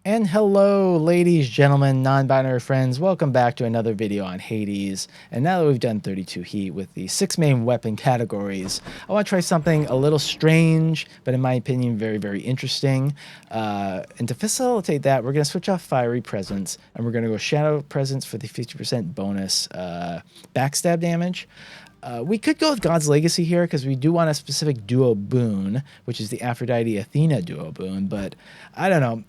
And hello, ladies, gentlemen, non-binary friends. Welcome back to another video on Hades. And now that we've done 32 Heat with the 6 main weapon categories, I want to try something a little strange, but in my opinion, very, very interesting. And to facilitate that, we're going to switch off Fiery Presence, and we're going to go Shadow Presence for the 50% bonus backstab damage. We could go with God's Legacy here because we do want a specific duo boon, which is the Aphrodite Athena duo boon, but I don't know.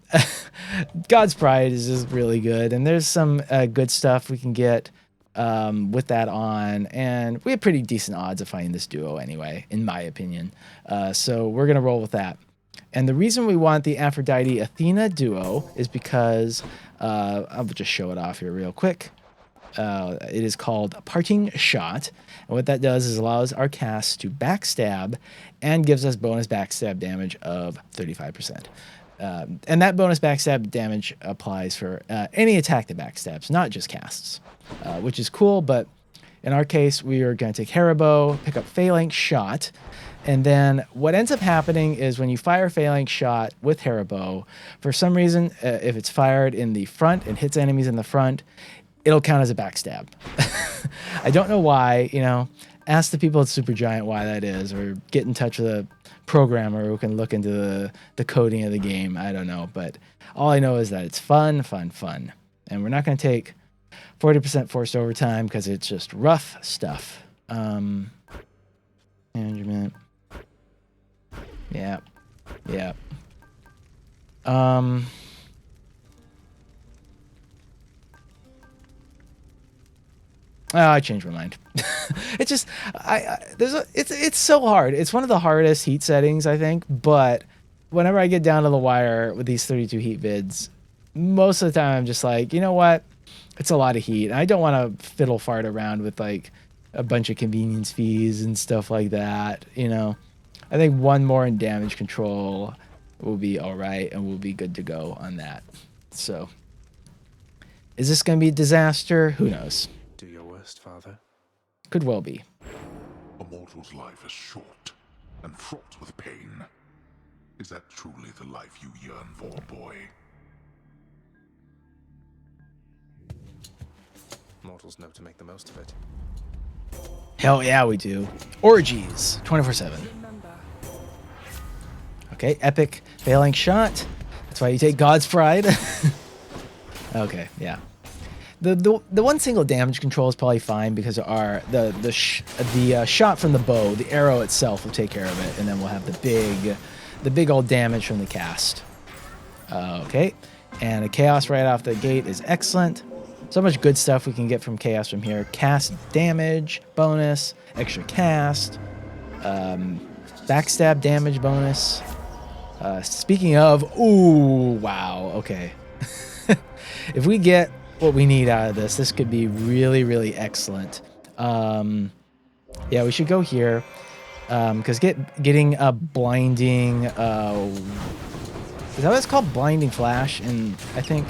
God's Pride is just really good, and there's some good stuff we can get with that on, and we have pretty decent odds of finding this duo anyway, in my opinion. So we're going to roll with that. And the reason we want the Aphrodite Athena duo is because, I'll just show it off here real quick. It is called Parting Shot, and what that does is allows our cast to backstab and gives us bonus backstab damage of 35%. And that bonus backstab damage applies for any attack that backstabs, not just casts, which is cool. But in our case, we are going to take Hera bow, pick up Phalanx Shot, and then what ends up happening is when you fire Phalanx Shot with Hera bow, for some reason, if it's fired in the front and hits enemies in the front, it'll count as a backstab. I don't know why, you know, ask the people at Supergiant why that is, or get in touch with a programmer who can look into the coding of the game. I don't know, but all I know is that it's fun. And we're not going to take 40% forced overtime because it's just rough stuff. Management. Yeah. Oh, I changed my mind. It's just, it's so hard. It's one of the hardest heat settings, I think. But whenever I get down to the wire with these 32 heat vids, most of the time I'm just like, you know what? It's a lot of heat. I don't want to fiddle fart around with like a bunch of convenience fees and stuff like that. You know, I think one more in damage control will be all right, and we'll be good to go on that. So, is this going to be a disaster? Who knows? Father. Could well be. A mortal's life is short and fraught with pain. Is that truly the life you yearn for, boy? Mortals know to make the most of it. Hell yeah, we do. Orgies, 24/7. Okay, epic Phalanx Shot. That's why you take God's Pride. Okay, yeah. The one single damage control is probably fine because the shot from the bow, the arrow itself will take care of it, and then we'll have the big old damage from the cast. Okay, and a chaos right off the gate is excellent. So much good stuff we can get from chaos from here. Cast damage bonus, extra cast, backstab damage bonus. Speaking of, ooh, wow, okay. If we get what we need out of this could be really, really excellent. Yeah, we should go here because getting a blinding, is that what it's called? Blinding flash? And I think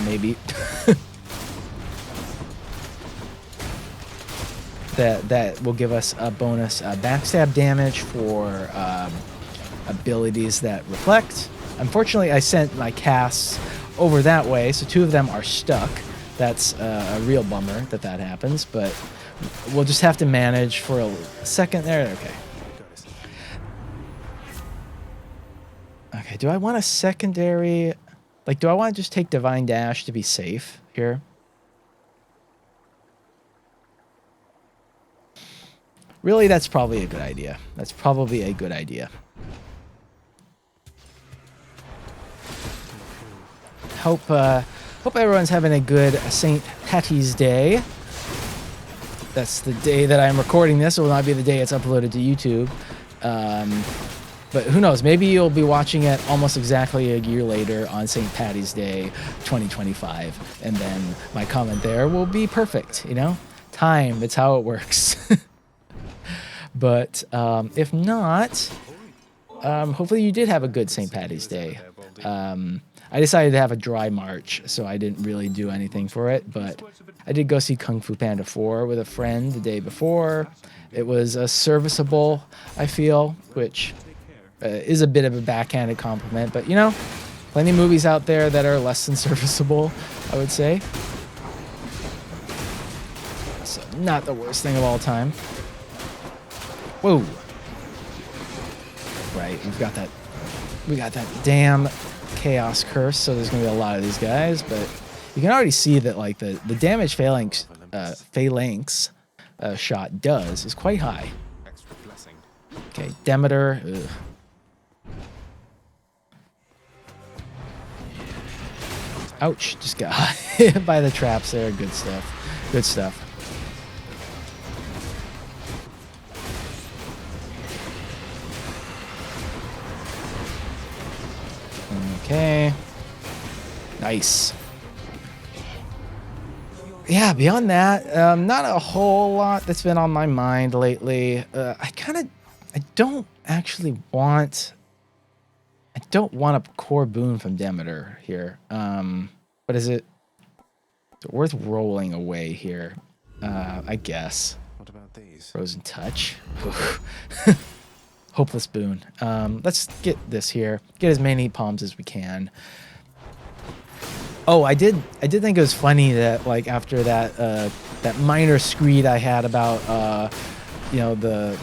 maybe that will give us a bonus backstab damage for abilities that reflect. Unfortunately, I sent my casts over that way, so 2 of them are stuck. That's a real bummer that happens, but we'll just have to manage for a second there. Okay. Okay, do I want a secondary? Like, do I want to just take Divine Dash to be safe here? Really, that's probably a good idea. Hope everyone's having a good St. Patty's Day. That's the day that I'm recording this. It will not be the day it's uploaded to YouTube. But who knows? Maybe you'll be watching it almost exactly a year later on St. Patty's Day 2025. And then my comment there will be perfect, you know? Time, it's how it works. But if not, hopefully you did have a good St. Patty's Day. I decided to have a dry March, so I didn't really do anything for it, but I did go see Kung Fu Panda 4 with a friend the day before. It was serviceable, I feel, which is a bit of a backhanded compliment, but, you know, Plenty of movies out there that are less than serviceable, I would say. So not the worst thing of all time. Whoa. Right, we got that damn chaos curse, so there's gonna be a lot of these guys, but you can already see that like the damage phalanx shot does is quite high. Extra blessing. Okay, Demeter. Ugh. Ouch, just got hit by the traps there. Good stuff. Good stuff. Okay. Nice. Yeah, beyond that, not a whole lot that's been on my mind lately. I don't want a core boon from Demeter here. But is it worth rolling away here? I guess. What about these? Frozen Touch. Hopeless boon. Let's get this here. Get as many palms as we can. Oh, I did think it was funny that like after that that minor screed I had about the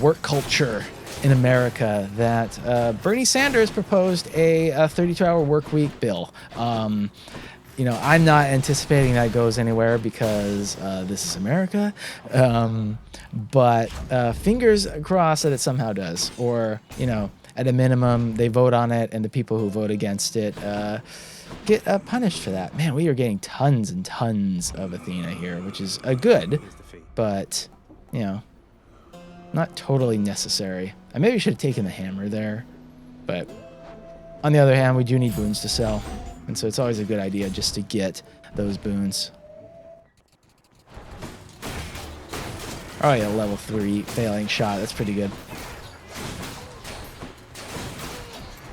work culture in America, that Bernie Sanders proposed a 32-hour work week bill. I'm not anticipating that goes anywhere because this is America. But fingers crossed that it somehow does. Or, at a minimum, they vote on it and the people who vote against it get punished for that. Man, we are getting tons and tons of Athena here, which is good, but, not totally necessary. I maybe should have taken the hammer there, but on the other hand, we do need boons to sell. And so it's always a good idea just to get those boons. Oh yeah, level 3 failing shot. That's pretty good.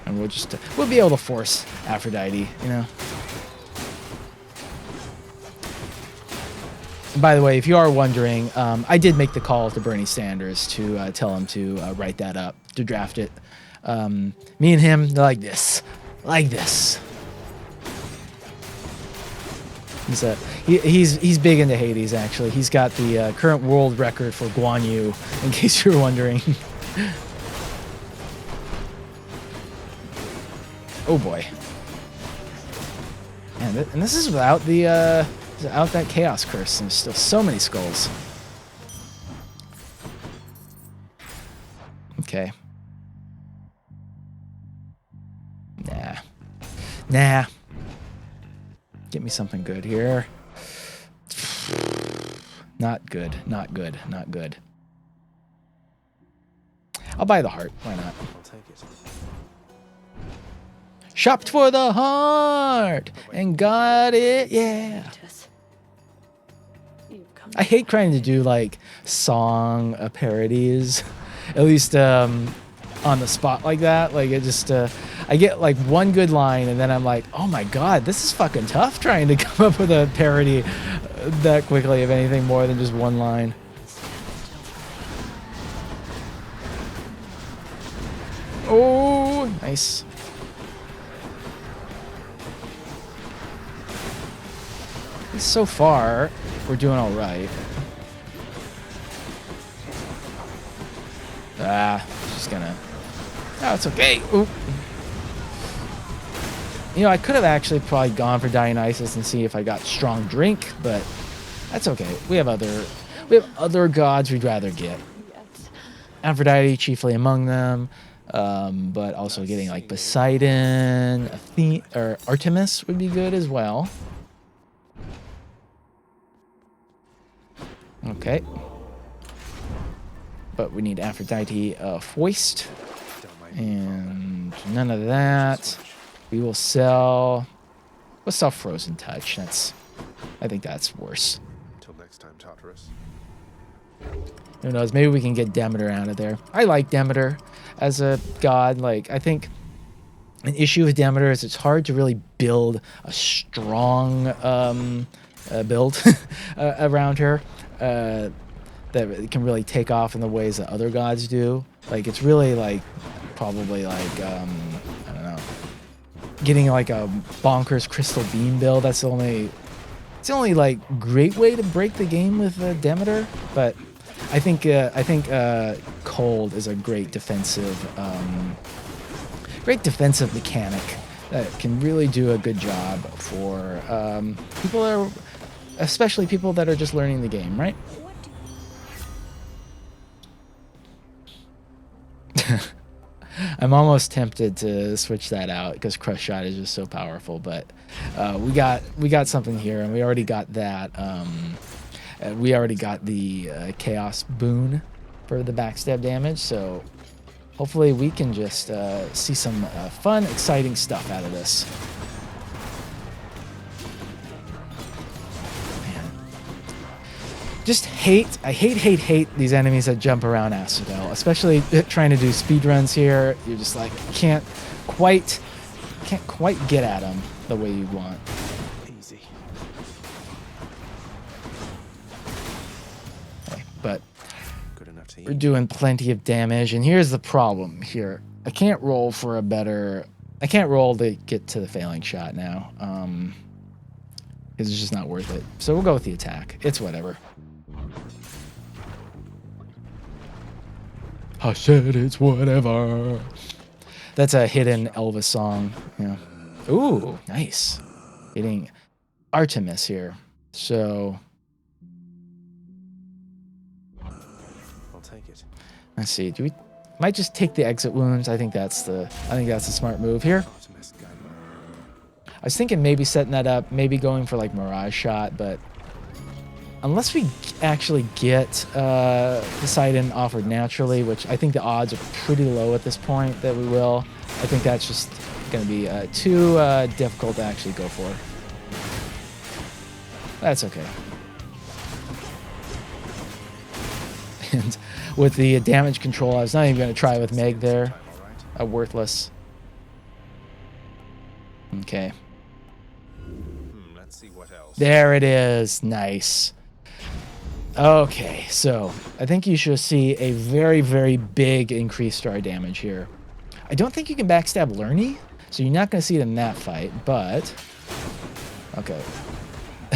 And we'll be able to force Aphrodite, And by the way, if you are wondering, I did make the call to Bernie Sanders to tell him to write that up, to draft it. Me and him, they're like this. Like this. He's big into Hades, actually. He's got the current world record for Guan Yu, in case you're wondering. Oh boy. And this is without without that chaos curse, and there's still so many skulls. Okay. Nah. Get me something good here. Not good. I'll buy the heart. Why not? I'll take it. Shopped for the heart and got it. Yeah. I hate trying to do like song parodies, at least on the spot like that. Like it just, I get like one good line and then I'm like, oh my god, this is fucking tough trying to come up with a parody that quickly of anything more than just one line. Oh, nice. So far, we're doing all right. Just gonna... Oh, it's okay. Oop. I could have actually probably gone for Dionysus and see if I got strong drink, but that's okay. We have other gods we'd rather get. Aphrodite chiefly among them, but also getting like Poseidon, Athena, or Artemis would be good as well. Okay. But we need Aphrodite foist. And none of that. We will sell... We'll sell Frozen Touch. I think that's worse. Until next time, Tartarus. Who knows? Maybe we can get Demeter out of there. I like Demeter as a god. Like, I think an issue with Demeter is it's hard to really build a strong build around her. That can really take off in the ways that other gods do. Like, it's really like probably like I don't know, getting like a bonkers crystal beam build. That's the only, it's the only like great way to break the game with Demeter. But I think cold is a great defensive mechanic that can really do a good job for people that are, especially people that are just learning the game, right? I'm almost tempted to switch that out because Crush Shot is just so powerful, but we got something here, and we already got that. We already got the Chaos boon for the backstab damage, so hopefully we can just see some fun, exciting stuff out of this. Just I hate these enemies that jump around Asphodel, especially trying to do speed runs here. You're just like can't quite get at them the way you want. Easy. Okay, but Good enough to we're eat. doing plenty of damage, and here's the problem here. I can't roll for a better. I can't roll to get to the Phalanx shot now. It's just not worth it. So we'll go with the attack. It's whatever. I said it's whatever. That's a hidden Elvis song. Yeah. Ooh, nice. Getting Artemis here. So I'll take it. let's see. Do we might just take the exit wounds? I think that's the smart move here. Artemis gun. I was thinking maybe setting that up, maybe going for like Mirage Shot, but unless we actually get Poseidon offered naturally, which I think the odds are pretty low at this point that we will, I think that's just going to be too difficult to actually go for. That's okay. And with the damage control, I was not even going to try with Meg there. Worthless. Okay. Let's see what else. There it is. Nice. Okay, so I think you should see a very, very big increase to our damage here. I don't think you can backstab Lernie, so you're not going to see it in that fight, but okay.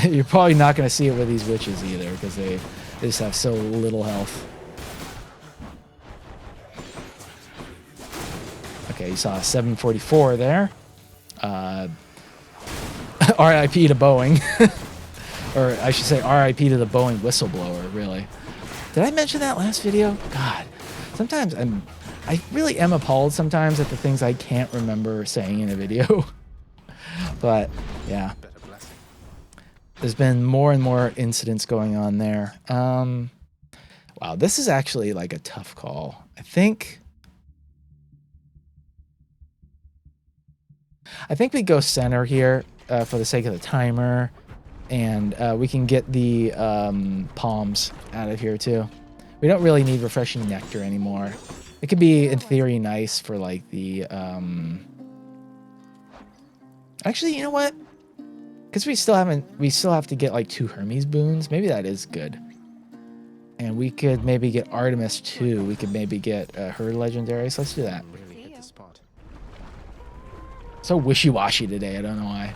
You're probably not going to see it with these witches either because they just have so little health. Okay, you saw a 744 there. RIP to Boeing. Or I should say RIP to the Boeing whistleblower, really. Did I mention that last video? God, sometimes I really am appalled sometimes at the things I can't remember saying in a video. But yeah, Better blessing. there's been more and more incidents going on there. Wow, this is actually like a tough call. I think we go center here for the sake of the timer. And we can get the palms out of here too. We don't really need refreshing nectar anymore. It could be, in theory, nice for like the... Actually, you know what? Because we still have to get like 2 Hermes boons. Maybe that is good. And we could maybe get Artemis too. We could maybe get her legendary. So let's do that. Really hit the spot. So wishy-washy today. I don't know why.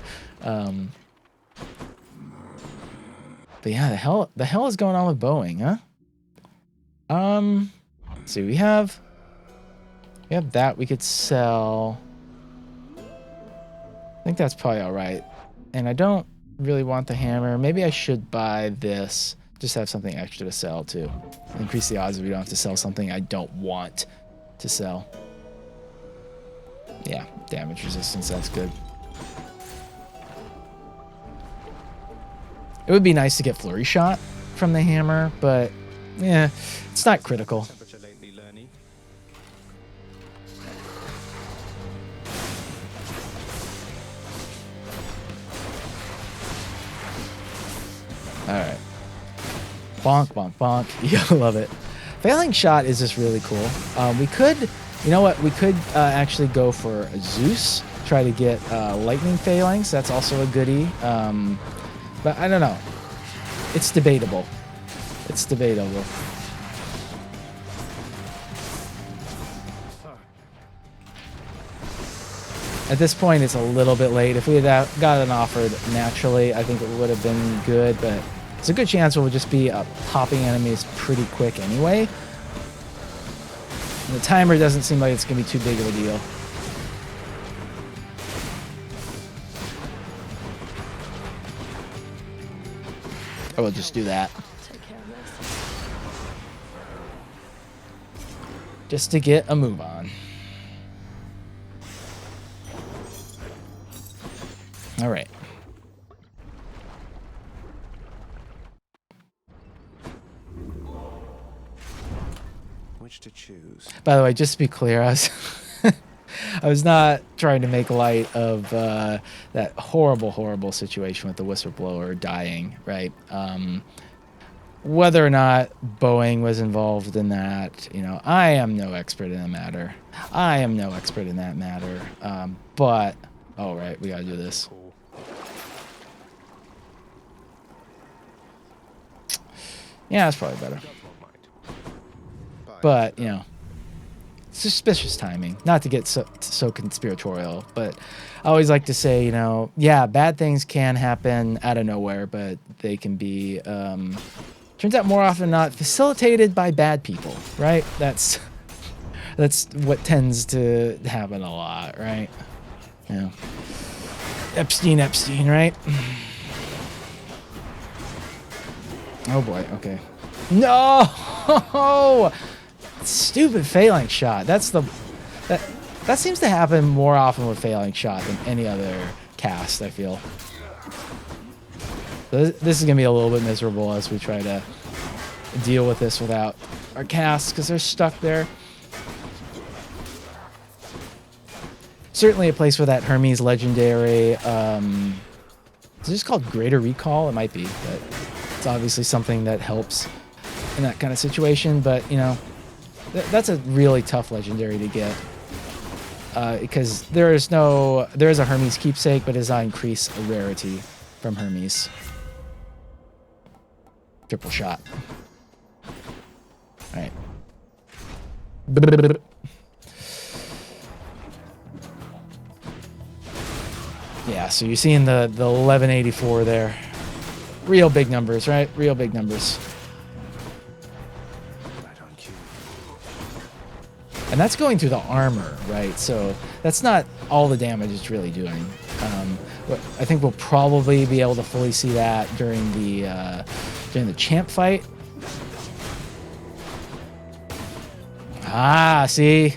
But yeah, the hell is going on with Boeing, huh? Let's see, we have that we could sell. I think that's probably all right. And I don't really want the hammer. Maybe I should buy this. Just have something extra to sell too. Increase the odds that we don't have to sell something I don't want to sell. Yeah, damage resistance, that's good. It would be nice to get Flurry Shot from the hammer, but yeah, it's not critical. Temperature lately, Lernie. All right. Bonk, bonk, bonk. You love it. Phalanx Shot is just really cool. We could, you know what? We could actually go for a Zeus. Try to get Lightning Phalanx. That's also a goodie. But I don't know. It's debatable. It's debatable. At this point, it's a little bit late. If we had gotten offered naturally, I think it would have been good, but it's a good chance we'll just be popping enemies pretty quick anyway. And the timer doesn't seem like it's going to be too big of a deal. I will just do that. Just to get a move on. All right. Which to choose? By the way, just to be clear, I was not trying to make light of that horrible situation with the whistleblower dying, right? Whether or not Boeing was involved in that, you know, I am no expert in the matter. But, oh, right, we gotta do this. Yeah, that's probably better. But, you know, suspicious timing. Not to get so conspiratorial, but I always like to say, you know, yeah, bad things can happen out of nowhere, but they can be, turns out more often than not, facilitated by bad people, right? That's what tends to happen a lot, right? You know, Epstein, right? Oh boy, okay. No! Stupid Phalanx shot. That seems to happen more often with Phalanx shot than any other cast, I feel. So this is going to be a little bit miserable as we try to deal with this without our casts, because they're stuck there. Certainly a place where that Hermes legendary, is it just called Greater Recall? It might be, but it's obviously something that helps in that kind of situation. But, you know, that's a really tough legendary to get, because there is a Hermes keepsake, but it does not increase a rarity from Hermes. Triple shot. All right. Yeah, so you're seeing the 1184 there. Real big numbers, right? Real big numbers. And that's going through the armor, right? So that's not all the damage it's really doing. I think we'll probably be able to fully see that during the champ fight. Ah, see?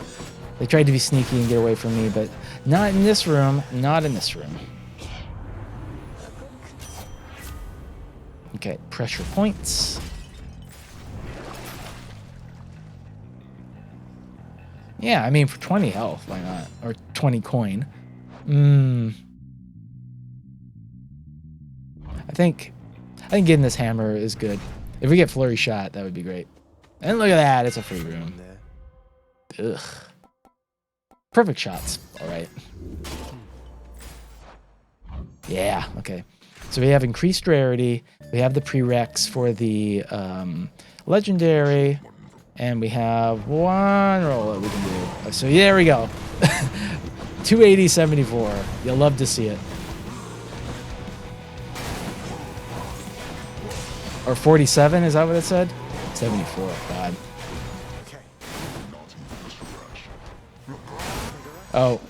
They tried to be sneaky and get away from me, but not in this room. Not in this room. Okay, pressure points. Yeah, I mean, for 20 health, why not? Or 20 coin. I think getting this hammer is good. If we get flurry shot, that would be great. And look at that, it's a free room. Ugh. Perfect shots. All right. Yeah, okay. So we have increased rarity. We have the prereqs for the legendary. And we have one roll that we can do. So there we go. 280.74. You'll love to see it. Or 47, is that what it said? 74, God. Oh,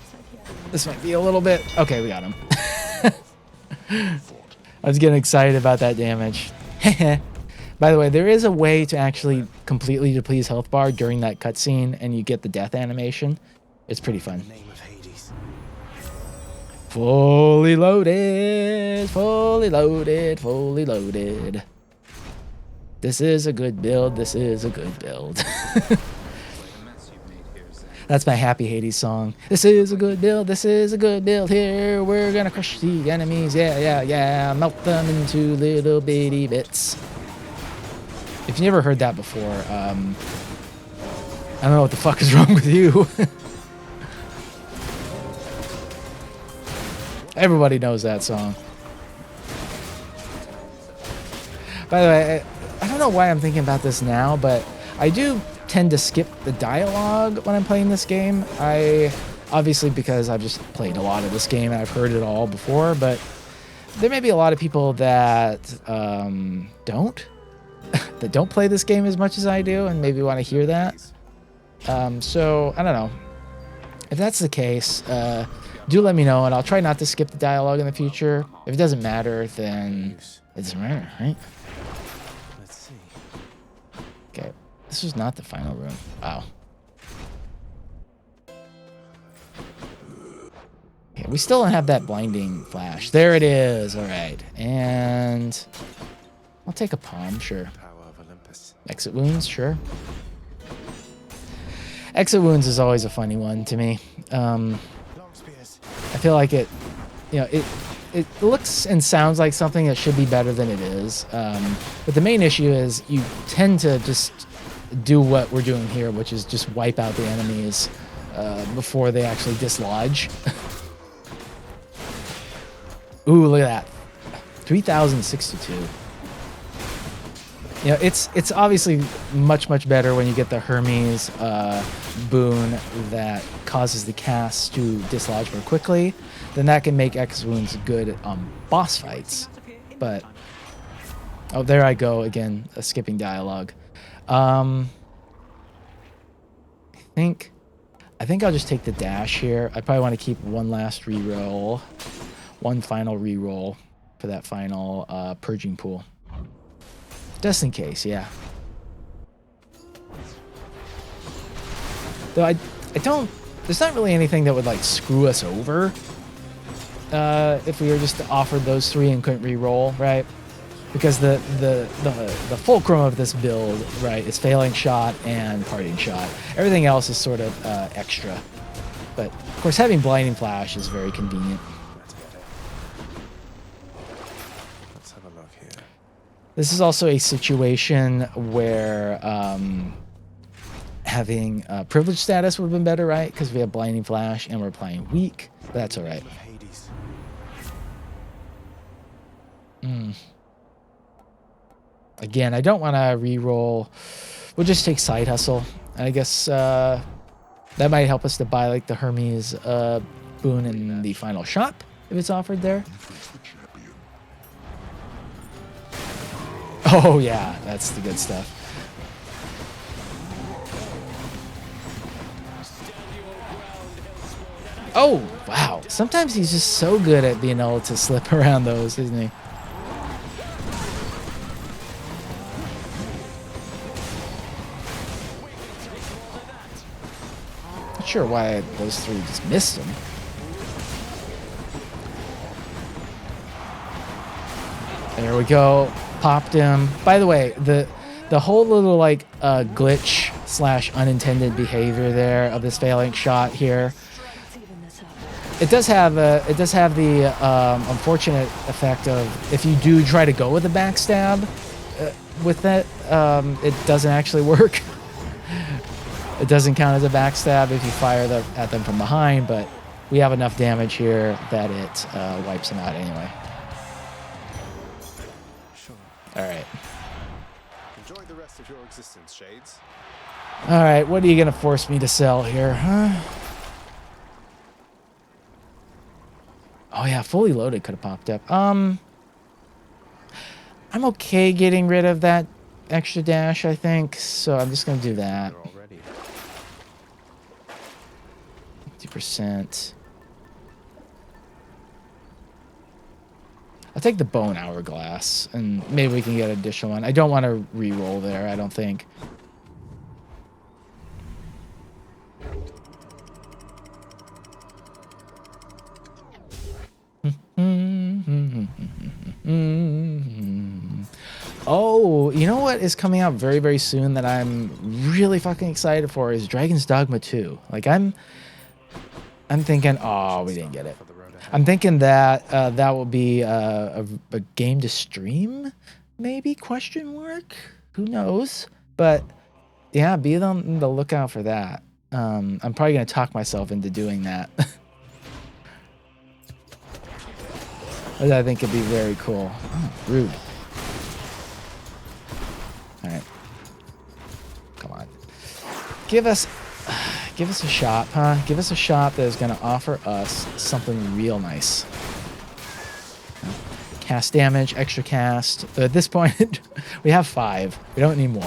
this might be a little bit. Okay, we got him. I was getting excited about that damage. By the way, there is a way to actually completely deplete his health bar during that cutscene, and you get the death animation. It's pretty fun. Name of Hades. Fully loaded, fully loaded, fully loaded. This is a good build. This is a good build. That's my Happy Hades song. This is a good build. This is a good build here. We're gonna crush the enemies. Yeah, yeah, yeah. Melt them into little bitty bits. If you never heard that before, I don't know what the fuck is wrong with you. Everybody knows that song. By the way, I don't know why I'm thinking about this now, but I do tend to skip the dialogue when I'm playing this game. I Obviously, because I've just played a lot of this game and I've heard it all before, but there may be a lot of people that don't that don't play this game as much as I do, and maybe want to hear that. So I don't know. If that's the case, do let me know, and I'll try not to skip the dialogue in the future. If it doesn't matter, then it doesn't matter, right? Let's see. Okay, this was not the final room. Wow. Okay, we still don't have that blinding flash. There it is. All right, and I'll take a palm, sure. Power of Olympus. Exit wounds, sure. Exit wounds is always a funny one to me. Long spears. I feel like it, you know, it looks and sounds like something that should be better than it is. But the main issue is you tend to just do what we're doing here, which is just wipe out the enemies before they actually dislodge. Ooh, look at that. 3,062. You know, it's obviously much better when you get the Hermes boon that causes the cast to dislodge more quickly. Then that can make X wounds good on boss fights. But oh, there I go again, skipping dialogue. I think I'll just take the dash here. I probably want to keep one last reroll, one final reroll for that final purging pool. Just in case, yeah. Though I don't, there's not really anything that would like screw us over if we were just offered those three and couldn't re-roll, right? Because the fulcrum of this build, right, is failing shot and parting shot. Everything else is sort of extra. But of course, having blinding flash is very convenient. Let's have a look here. This is also a situation where having privilege status would have been better, right? Because we have blinding flash and we're playing weak. But that's all right. Hades. Again, I don't want to re-roll. We'll just take side hustle. And I guess that might help us to buy like the Hermes boon in the final shop if it's offered there. Oh yeah, that's the good stuff. Oh wow, sometimes he's just so good at being able to slip around those, isn't he? Not sure why those three just missed him. There we go. Popped him. By the way, the whole little like glitch / unintended behavior there of this Phalanx shot here. It does have the unfortunate effect of if you do try to go with a backstab with it, it doesn't actually work. It doesn't count as a backstab if you fire at them from behind, but we have enough damage here that it wipes them out anyway. Sure. All right. Enjoy the rest of your existence, Shades. All right, what are you gonna force me to sell here, huh? Oh yeah, fully loaded could have popped up. I'm okay getting rid of that extra dash, I think. So I'm just gonna do that. 50%. I'll take the bone hourglass, and maybe we can get an additional one. I don't want to re-roll there, I don't think. Oh, you know what is coming out very, very soon that I'm really fucking excited for is Dragon's Dogma 2. Like I'm thinking, oh, we didn't get it. I'm thinking that that will be a game to stream, maybe, question mark? Who knows? But yeah, be on the lookout for that. I'm probably going to talk myself into doing that. I think it'd be very cool. Oh, rude. All right. Come on. Give us Give us a shot, huh? Give us a shot that is going to offer us something real nice. Cast damage, extra cast. At this point, we have 5. We don't need more.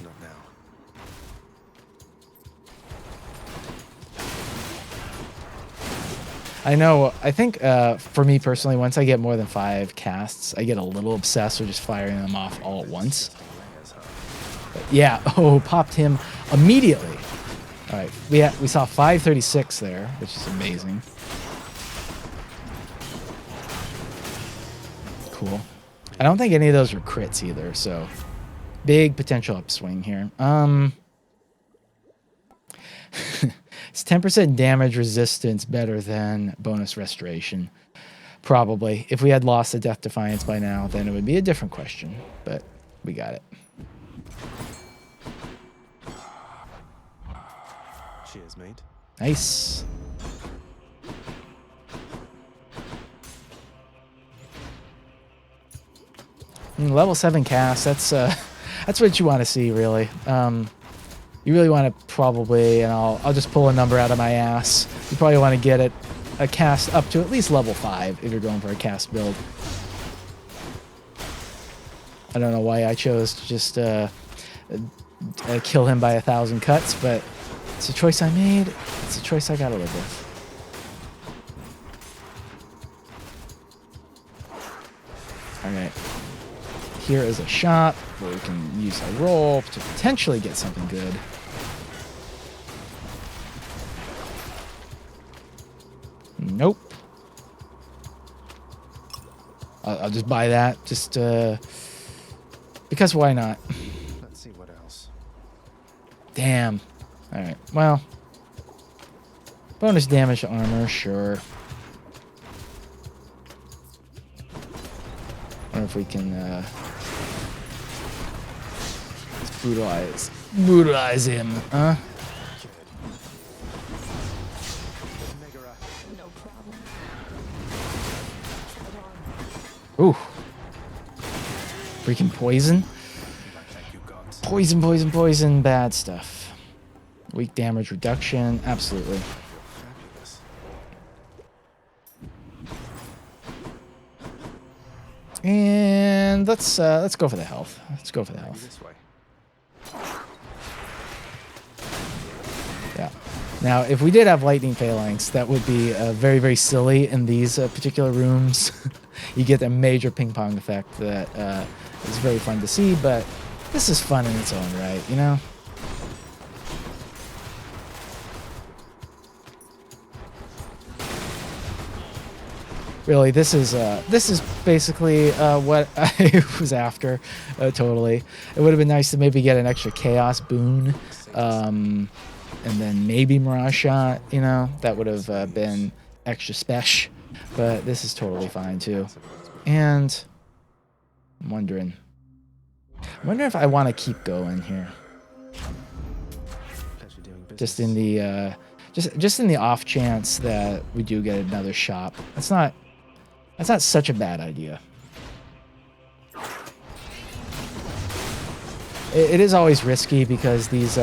Not now. I know, I think for me personally, once I get more than 5 casts, I get a little obsessed with just firing them off all at once. But yeah, oh, popped him immediately. All right, we saw 536 there, which is amazing. Cool. I don't think any of those were crits either, so big potential upswing here. It's 10% damage resistance better than bonus restoration. Probably. If we had lost the Death Defiance by now, then it would be a different question, but we got it. Cheers, mate. Nice. Level 7 cast, that's what you want to see, really. You really want to probably, and I'll just pull a number out of my ass. You probably want to get it a cast up to at least level 5 if you're going for a cast build. I don't know why I chose to just kill him by 1,000 cuts, but it's a choice I made. It's a choice I gotta live with. All right. Here is a shop where we can use a roll to potentially get something good. Nope. I'll just buy that, just because why not? Let's see what else. Damn. All right. Well, bonus damage to armor, sure. Wonder if we can let's brutalize him, huh? Ooh. Freaking poison. Poison, poison, poison. Bad stuff. Weak damage reduction. Absolutely. And let's go for the health. Let's go for the health. Yeah. Now, if we did have lightning phalanx, that would be very, very silly in these particular rooms. You get a major ping pong effect that is very fun to see, but this is fun in its own right, you know? Really, this is basically what I was after, totally. It would have been nice to maybe get an extra chaos boon, and then maybe Mirage Shot, you know? That would have been extra special. But this is totally fine too. And I'm wondering if I want to keep going here. Just in the just in the off chance that we do get another shop. That's not such a bad idea. It is always risky because these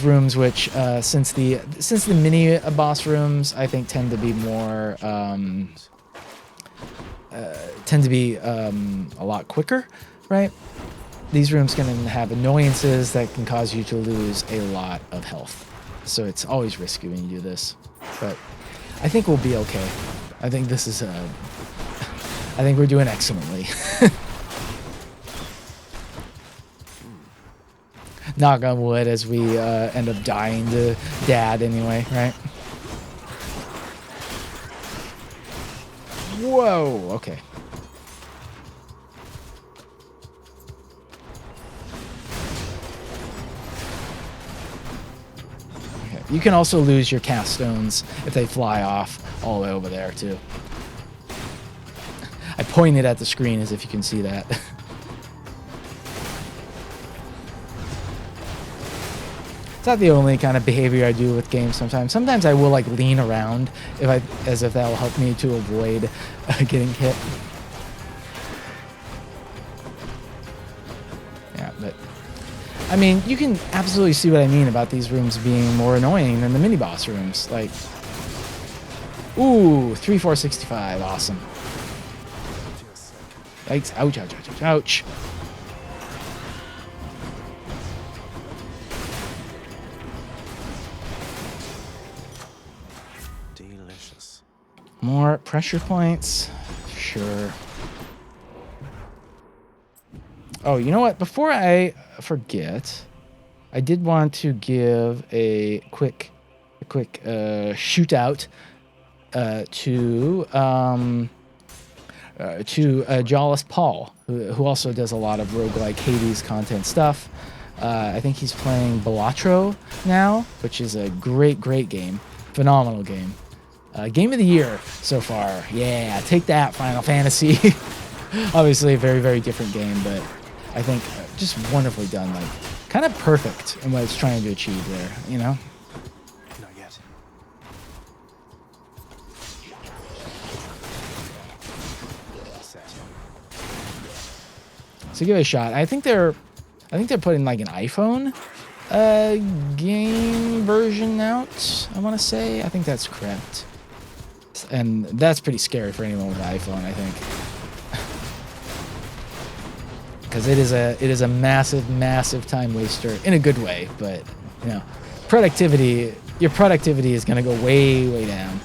rooms, which since the mini boss rooms, I think tend to be more a lot quicker, right? These rooms can have annoyances that can cause you to lose a lot of health, so it's always risky when you do this. But I think we'll be okay. I think this is I think we're doing excellently. Knock on wood as we end up dying to Dad anyway, right? Whoa, okay. You can also lose your cast stones if they fly off all the way over there too. I pointed at the screen as if you can see that. It's not the only kind of behavior I do with games sometimes. Sometimes I will like lean around as if that will help me to avoid getting hit. I mean, you can absolutely see what I mean about these rooms being more annoying than the mini-boss rooms. Like, ooh, 3-4-65, awesome. Yikes, ouch, ouch, ouch, ouch, ouch. Delicious. More pressure points, sure. Oh, you know what? Before I forget, I did want to give a quick shootout to Jawless Paul, who also does a lot of roguelike Hades content stuff. I think he's playing Balatro now, which is a great game, phenomenal game. Game of the year so far. Yeah, take that, Final Fantasy. Obviously a very different game, but I think just wonderfully done, like kind of perfect in what it's trying to achieve there, you know? Not yet. Set. So give it a shot. I think they're putting like an iPhone game version out, I want to say. I think that's correct. And that's pretty scary for anyone with an iPhone, I think. Because it is a massive time waster in a good way, but you know, your productivity is going to go way down.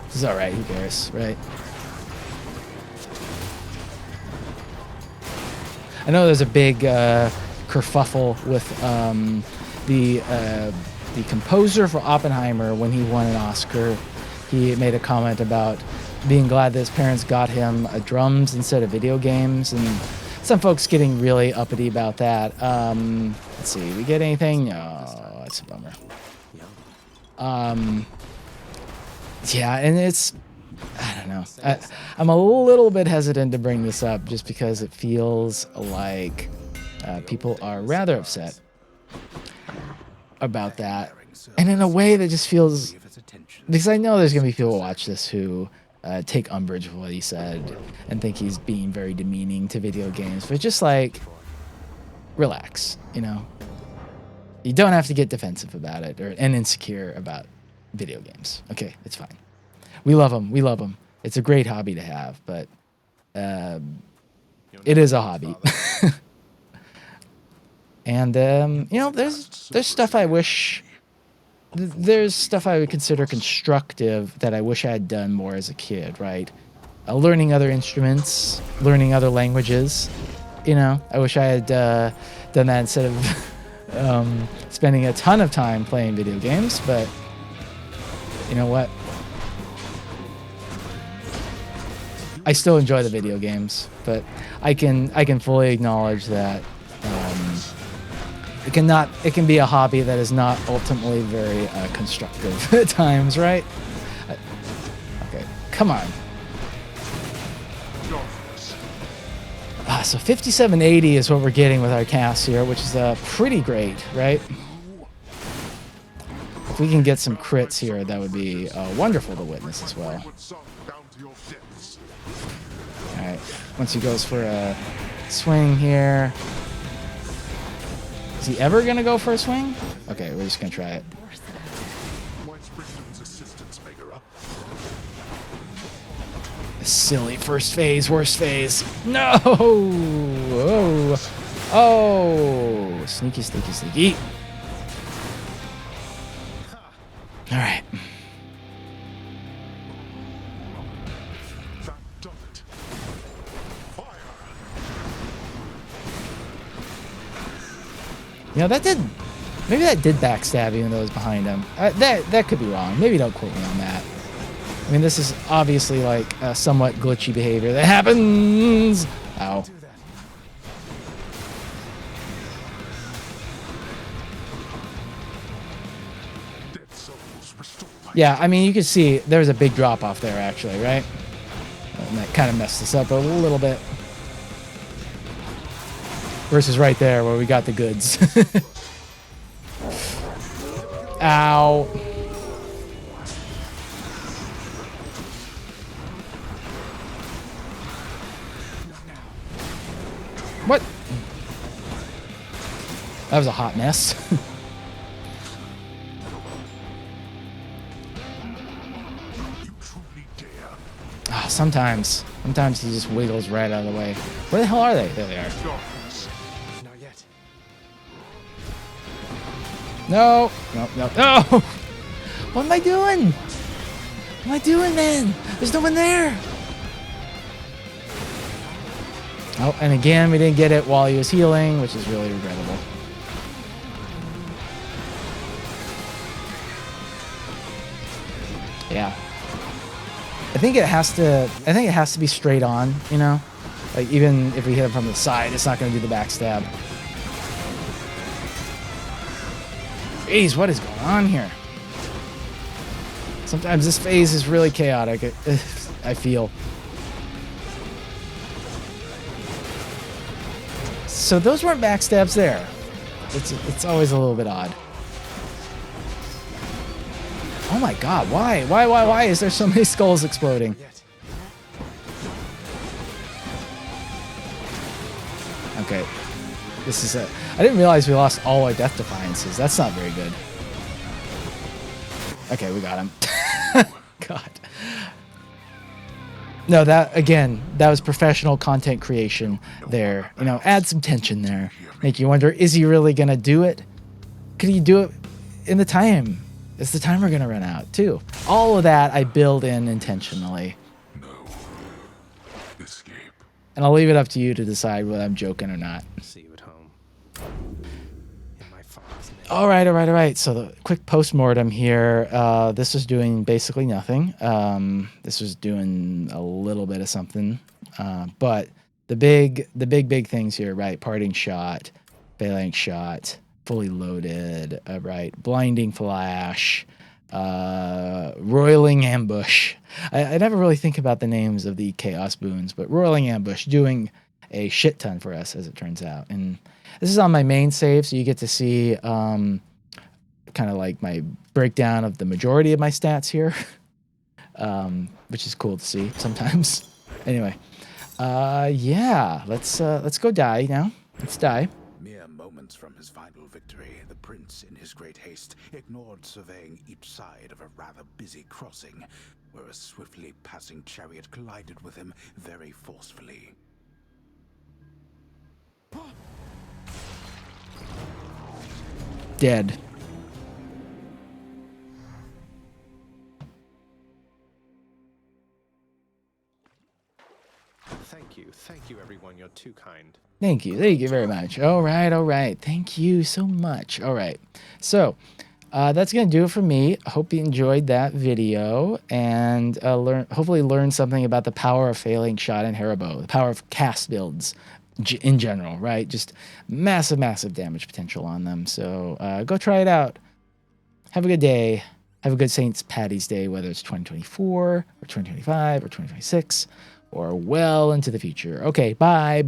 This is all right. Who cares, right? I know there's a big kerfuffle with the composer for Oppenheimer when he won an Oscar. He made a comment about being glad that his parents got him drums instead of video games, and some folks getting really uppity about that. Let's see, we get anything? No, that's a bummer. Yeah, and it's, I don't know. I'm a little bit hesitant to bring this up just because it feels like people are rather upset about that, and in a way that just feels, because I know there's gonna be people who watch this who take umbrage with what he said and think he's being very demeaning to video games, but just like, relax, you know? You don't have to get defensive about it and insecure about video games. Okay, it's fine. We love them. It's a great hobby to have, but it is a hobby. And you know, there's stuff I wish, there's stuff I would consider constructive that I wish I had done more as a kid, right? Learning other instruments, learning other languages. You know, I wish I had done that instead of spending a ton of time playing video games, but you know what? I still enjoy the video games, but I can fully acknowledge that it can be a hobby that is not ultimately very constructive at times, right? Okay, come on. So 5780 is what we're getting with our cast here, which is pretty great, right? If we can get some crits here, that would be wonderful to witness as well. All right, once he goes for a swing here. Is he ever gonna go for a swing? Okay, we're just gonna try it. Silly first phase, worst phase. No! Oh! Oh! Sneaky. All right. You know, maybe that did backstab even though it was behind him. That could be wrong. Maybe don't quote me on that. I mean, this is obviously like a somewhat glitchy behavior that happens. Ow. Yeah, I mean, you can see there's a big drop off there actually, right? And that kind of messed us up a little bit. Versus right there where we got the goods. Ow. What? That was a hot mess. You truly dare. Sometimes he just wiggles right out of the way. Where the hell are they? There they are. Darkness. Not yet. No. No. What am I doing? What am I doing, man? There's no one there. Oh, and again, we didn't get it while he was healing, which is really regrettable. Yeah. I think it has to be straight on, you know? Like, even if we hit him from the side, it's not going to do the backstab. Jeez, what is going on here? Sometimes this phase is really chaotic, I feel. So those weren't backstabs there. It's always a little bit odd. Oh my god, why is there so many skulls exploding? Okay. This is a... I didn't realize we lost all our death defiances. That's not very good. Okay, we got him. God. No, that was professional content creation there. You know, add some tension there. Make you wonder, is he really going to do it? Could he do it in the time? Is the timer going to run out, too? All of that I build in intentionally. No. Escape. And I'll leave it up to you to decide whether I'm joking or not. See you at home. In my father's name. All right. So the quick post-mortem here. This was doing basically nothing. This was doing a little bit of something. But the big things here, right? Parting shot, phalanx shot, fully loaded, right? Blinding flash, roiling ambush. I never really think about the names of the chaos boons, but roiling ambush doing a shit ton for us, as it turns out. And this is on my main save, so you get to see kind of like my breakdown of the majority of my stats here, which is cool to see sometimes. Anyway, yeah, let's go die now. Let's die. Mere moments from his final victory, the prince, in his great haste, ignored surveying each side of a rather busy crossing, where a swiftly passing chariot collided with him very forcefully. Dead. Thank you, everyone. You're too kind. Thank you very much. All right. Thank you so much. All right, so that's gonna do it for me. I hope you enjoyed that video and hopefully learn something about the power of failing shot and Hera bow, the power of cast builds in general, right? Just massive damage potential on them. So go try it out. Have a good day. Have a good St. Patty's Day, whether it's 2024 or 2025 or 2026 or well into the future. Okay, bye.